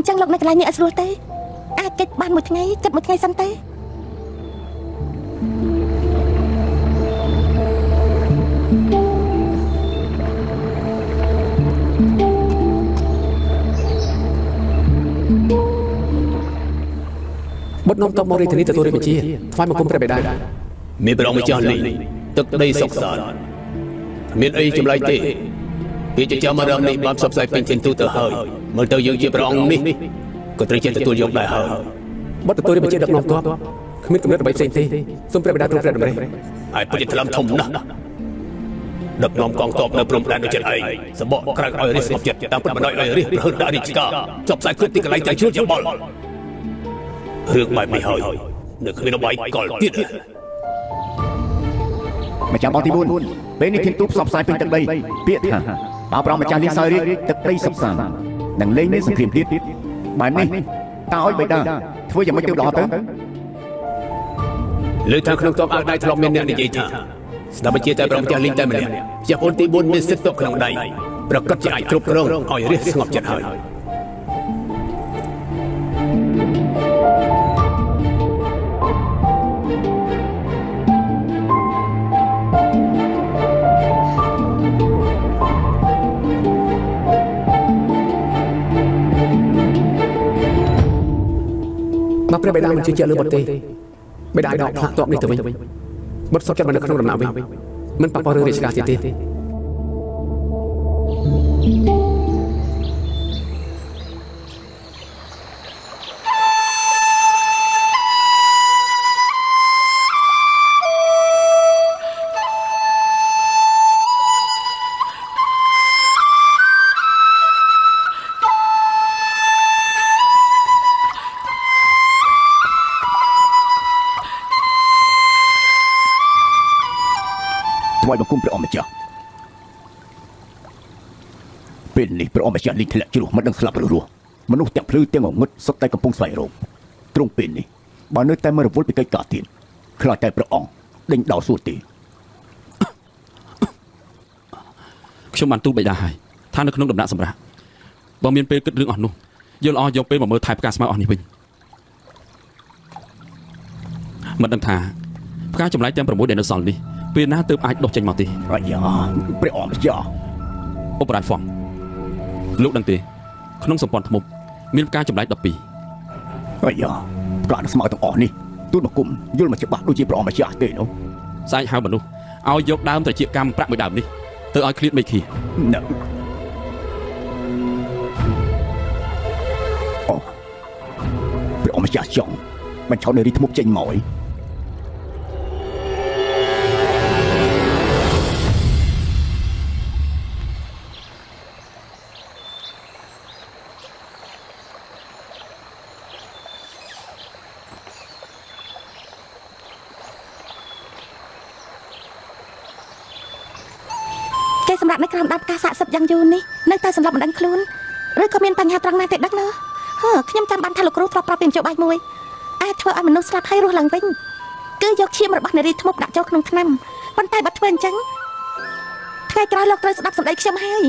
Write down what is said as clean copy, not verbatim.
ចឹងលោកនៅកន្លែងនេះឲ្យស្រួលទេអាចកិច្ចបានមួយថ្ងៃគិតមួយថ្ងៃសិនទេបុត្រនាំតបមករាជធានីទទួលរាជបញ្ជាថ្វាយបង្គំព្រះបិតាមានព្រះអង្គម្ចាស់លីទឹកដីសុខសាន្តមានអីចម្លែកទេពាក្យចាំរំនេះបានផ្សព្វផ្សាយពេញទីទូទៅហើយមើលទៅយើងជាព្រះអង្គនេះក៏ត្រូវចេះទទួលយកដែរហើយបុត្រទទួលរាជបញ្ជាដឹកនាំទ័ពគ្មានកំណត់អ្វីផ្សេងទេសូមព្រះបិតាទ្រង់ព្រះតម្រិះហើយពិតជាថ្លឹមធំណាស់ដឹកនាំកងទ័ពនៅព្រំដែនដូចចិត្តឯងសបកក្រៅឲ្យរិះស្ងប់ចិត្តតាមពិតបណ្ដោយឲ្យរិះប្រហិតដាក់រាជការចុះផ្សាយគ្រប់ទីកន្លែងទាំងជ្រួតច្បល់រឿងបែបនេះហើយនៅគ្មានអ្វីកលទៀតម្ចាស់បងទី4ពេលនេះធានទូផ្សព្វផ្សាយពេញទឹកដីពាក្យថាបើប្រងម្ចាស់លីសើរីទឹកដីសុខសាន្តនឹងលេងមានសង្គ្រាមទៀតបែបនេះតើឲ្យបិតាធ្វើយ៉ាងម៉េចទៅដល់ទៅលើថាក្នុងទ័ពអាវដៃធ្លាប់មានអ្នកនិយាយថាស្ដាប់បញ្ជាតែប្រងម្ចាស់លីងតែម្នាក់ជាប្អូនទី4មានសិទ្ធិទុកក្នុងដៃប្រកាសជាអាចគ្រប់គ្រងឲ្យរាជស្ងប់ចិត្តហើយមកព្រះបិតាមិនជឿជាក់លើបុត្រទេបិតាឲ្យដកផ្លាកទ័ពនេះទៅវិញបុត្រសុខចិត្តមកនៅក្នុងដំណាក់វិញមិនប៉ះពាល់រឿងរាជការទៀតទេថ្វាយបង្គំព្រះអង្គម្ចាស់ពេលនេះព្រះអង្គម្ចាស់លីធ្លាក់ជ្រោះមិនដឹងស្លាប់ឬរស់មនុស្សទាំងភ្លឺទាំងងងឹតសុទ្ធតែកំពុងស្វែងរកទ្រង់ពេលនេះបើនៅតែមករវល់ពីកិច្ចការទៀតខ្លាចតែព្រះអង្គដេញដោលសួរទេខ្ញុំបានទូលបិតាហើយថានៅក្នុងដំណាក់សម្រាប់បើមានពេលគិតរឿងអស់នោះយើងល្អយកពេលមកមើលថែផ្កាស្មៅអស់នេះវិញមិនដឹងថាផ្កាចម្លែកទាំង6ដែលនៅសល់នេះពេលណាទើបអាចដុះចេញមកទេអាយ៉ាព្រះអង្គម្ចាស់អូបរ៉ាយហ្វងលោកដឹងទេក្នុងសម្ព័ន្ធធ្មប់មានផ្កាចម្លែក12អាយ៉ាផ្កាស្មៅទាំងអស់នេះទូលបង្គំយល់មកច្បាស់ដូចជាព្រះអង្គម្ចាស់ទេនោះស្អែកហៅមនុស្សឲ្យយកដើមត្រចៀកកម្មប្រាក់មួយដើមនេះទៅឲ្យឃ្លាតមេឃីអូព្រះអង្គម្ចាស់ចង់បញ្ឆោតនៅរីធ្មប់ចេញមកសម្រាប់នៅក្រោមដើមផ្កាស័ក្តិសិទ្ធិយ៉ាងយូរនេះនៅតែសម្រាប់មិនដឹងខ្លួនឬក៏មានបញ្ហាត្រង់ណាទេដឹកណាខ្ញុំចាំបានថាលោកគ្រូធ្លាប់ប្រាប់ពីនយោបាយមួយអាចធ្វើឲ្យមនុស្សស្លាប់ហើយរស់ឡើងវិញគឺយកឈាមរបស់នារីធ្មប់ដាក់ចូលក្នុងថ្នាំប៉ុន្តែបើធ្វើអញ្ចឹងថ្ងៃក្រោយលោកត្រូវស្ដាប់សម្ដីខ្ញុំហើយ